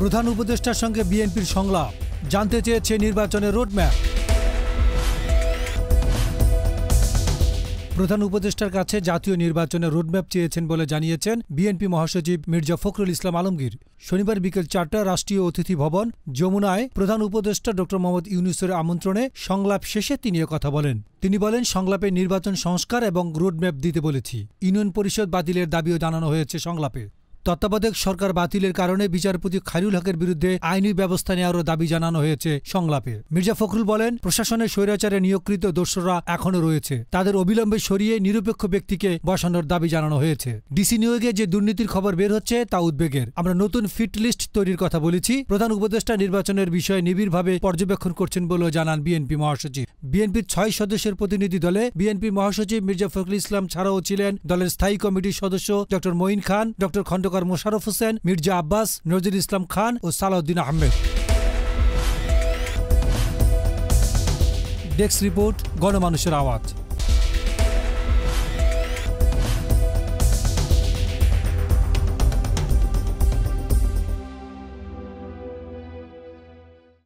প্রধান উপদেষ্টার সঙ্গে বিএনপির সংলাপ, জানতে চেয়েছে নির্বাচনের রোডম্যাপ। প্রধান উপদেষ্টার কাছে জাতীয় নির্বাচনের রোডম্যাপ চেয়েছেন বলে জানিয়েছেন বিএনপি মহাসচিব মির্জা ফখরুল ইসলাম আলমগীর। শনিবার বিকেল ৪টায় রাষ্ট্রীয় অতিথি ভবন যমুনায় প্রধান উপদেষ্টা ড মোহাম্মদ ইউনূসের আমন্ত্রণে সংলাপ শেষে তিনি কথা বলেন। তিনি বলেন, সংলাপে নির্বাচন সংস্কার এবং রোডম্যাপ দিতে বলেছি। ইউনিয়ন পরিষদ বাতিলের দাবিও জানানো হয়েছে সংলাপে। তত্ত্বাবধায়ক সরকার বাতিলের কারণে বিচারপতি খায়রুল হকের বিরুদ্ধে আইনি ব্যবস্থা নেওয়ারও দাবি জানানো হয়েছে সংলাপে। মির্জা ফখরুল বলেন, প্রশাসনের স্বৈরাচারে নিয়োগকৃত দোসররা এখনও রয়েছে, তাদের অবিলম্বে সরিয়ে নিরপেক্ষ ব্যক্তিকে বসানোর দাবি জানানো হয়েছে। ডিসি নিয়োগে যে দুর্নীতির খবর বের হচ্ছে তা উদ্বেগের। আমরা নতুন ফিট লিস্ট তৈরির কথা বলেছি। প্রধান উপদেষ্টা নির্বাচনের বিষয়ে নিবিড়ভাবে পর্যবেক্ষণ করছেন বলেও জানান বিএনপি মহাসচিব। বিএনপির ৬ সদস্যের প্রতিনিধি দলে বিএনপি মহাসচিব মির্জা ফখরুল ইসলাম ছাড়াও ছিলেন দলের স্থায়ী কমিটির সদস্য ড মঈন খান, ড খন্দকার মোশাররফ হোসেন, মির্জা আব্বাস, নজরুল ইসলাম খান ও সালাউদ্দিন আহমেদ। ডেস্ক রিপোর্ট, গণমানুষের আওয়াজ।